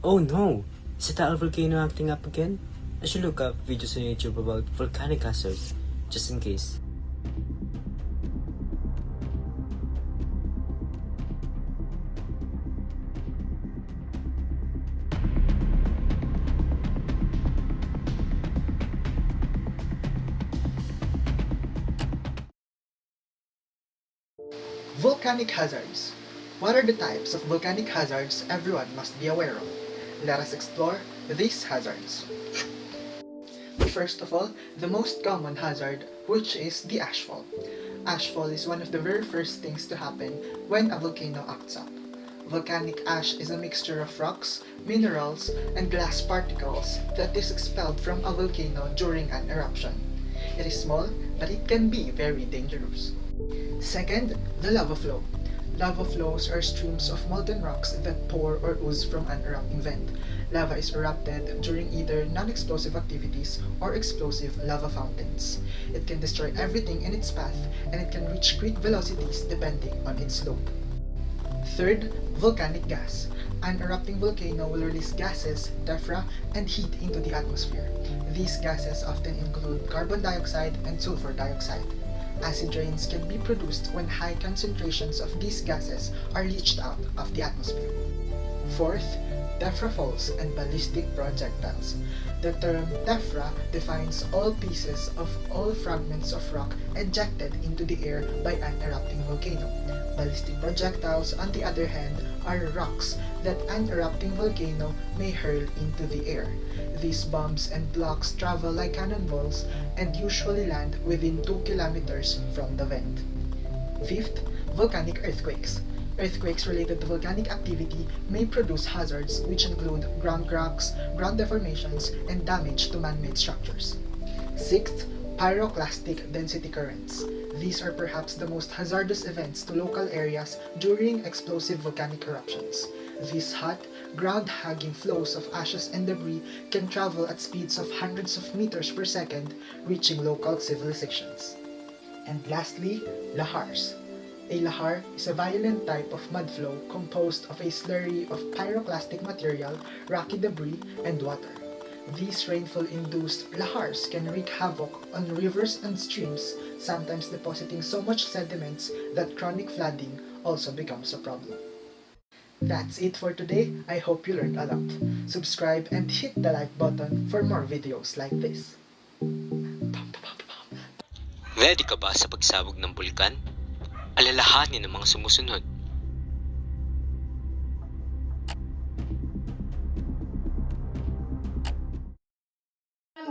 Oh no! Is the volcano acting up again? I should look up videos on YouTube about volcanic hazards, just in case. Volcanic hazards. What are the types of volcanic hazards everyone must be aware of? Let us explore these hazards. First of all, the most common hazard, which is the ashfall. Ashfall is one of the very first things to happen when a volcano acts up. Volcanic ash is a mixture of rocks, minerals, and glass particles that is expelled from a volcano during an eruption. It is small, but it can be very dangerous. Second, the lava flow. Lava flows are streams of molten rocks that pour or ooze from an erupting vent. Lava is erupted during either non-explosive activities or explosive lava fountains. It can destroy everything in its path, and it can reach great velocities depending on its slope. Third, volcanic gas. An erupting volcano will release gases, tephra, and heat into the atmosphere. These gases often include carbon dioxide and sulfur dioxide. Acid rains can be produced when high concentrations of these gases are leached out of the atmosphere. Fourth, tephra falls and ballistic projectiles. The term tephra defines all pieces of all fragments of rock ejected into the air by an erupting volcano. Ballistic projectiles, on the other hand, are rocks that an erupting volcano may hurl into the air. These bombs and blocks travel like cannonballs and usually land within 2 kilometers from the vent. Fifth, volcanic earthquakes. Earthquakes related to volcanic activity may produce hazards which include ground cracks, ground deformations, and damage to man-made structures. Sixth, pyroclastic density currents. These are perhaps the most hazardous events to local areas during explosive volcanic eruptions. These hot, ground-hugging flows of ashes and debris can travel at speeds of hundreds of meters per second, reaching local civilizations. And lastly, lahars. A lahar is a violent type of mudflow composed of a slurry of pyroclastic material, rocky debris, and water. These rainfall-induced lahars can wreak havoc on rivers and streams, sometimes depositing so much sediments that chronic flooding also becomes a problem. That's it for today. I hope you learned a lot. Subscribe and hit the like button for more videos like this. Ready ka ba sa pagsabog ng bulkan? Alalahanin ang mga sumusunod.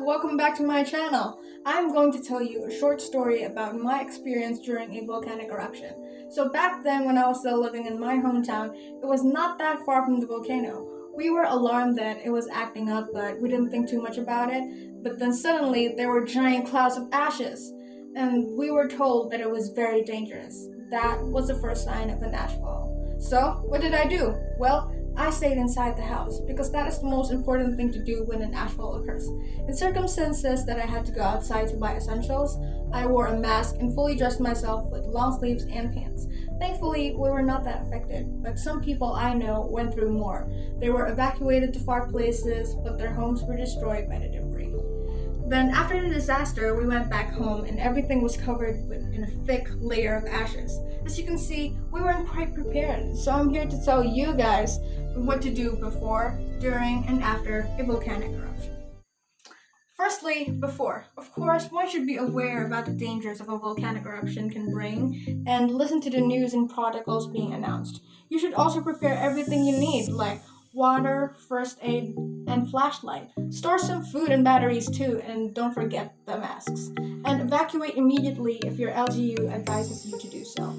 Welcome back to my channel. I'm going to tell you a short story about my experience during a volcanic eruption. So back then, when I was still living in my hometown, it was not that far from the volcano. We were alarmed that it was acting up, but we didn't think too much about it. But then suddenly there were giant clouds of ashes, and we were told that it was very dangerous. That was the first sign of an ashfall. So what did I do? Well, I stayed inside the house because that is the most important thing to do when an ashfall occurs. In circumstances that I had to go outside to buy essentials, I wore a mask and fully dressed myself with long sleeves and pants. Thankfully, we were not that affected, but some people I know went through more. They were evacuated to far places, but their homes were destroyed by the debris. Then after the disaster, we went back home and everything was covered in a thick layer of ashes. As you can see, we weren't quite prepared, so I'm here to tell you guys what to do before, during, and after a volcanic eruption. Firstly, before. Of course, one should be aware about the dangers of a volcanic eruption can bring and listen to the news and protocols being announced. You should also prepare everything you need, like water, first aid, and flashlight. Store some food and batteries too, and don't forget the masks. And evacuate immediately if your LGU advises you to do so.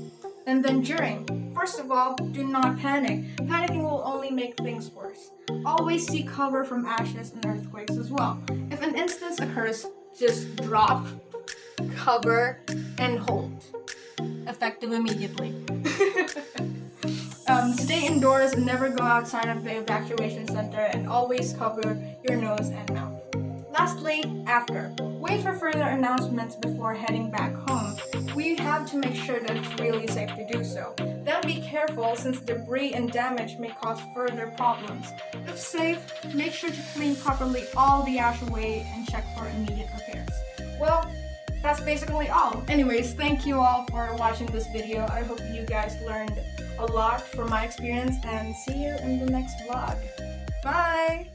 And then during. First of all, do not panic. Panicking will only make things worse. Always seek cover from ashes and earthquakes as well. If an instance occurs, just drop, cover, and hold. Effective immediately. Stay indoors and never go outside of the evacuation center, and always cover your nose and mouth. Lastly, after. Wait for further announcements before heading back home. we have to make sure that it's really safe to do so. Then be careful since debris and damage may cause further problems. If safe, make sure to clean properly all the ash away and check for immediate repairs. Well, that's basically all. Anyways, thank you all for watching this video. I hope you guys learned a lot from my experience and see you in the next vlog. Bye!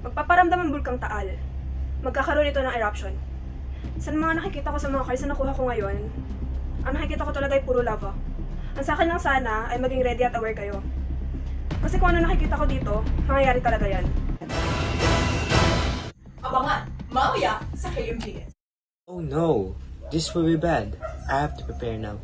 Magpaparamdam ang bulkang Taal. Magkakaroon ito ng eruption. Sa mga nakikita ko sa mga cards na nakuha ko ngayon, ang nakikita ko talaga ay puro lava. Ang sa akin lang sana ay maging ready at aware kayo. Kasi kung ano nakikita ko dito, mangyayari talaga yan. Abangan! Mamaya sa KMGS. Oh no, this will be bad. I have to prepare now.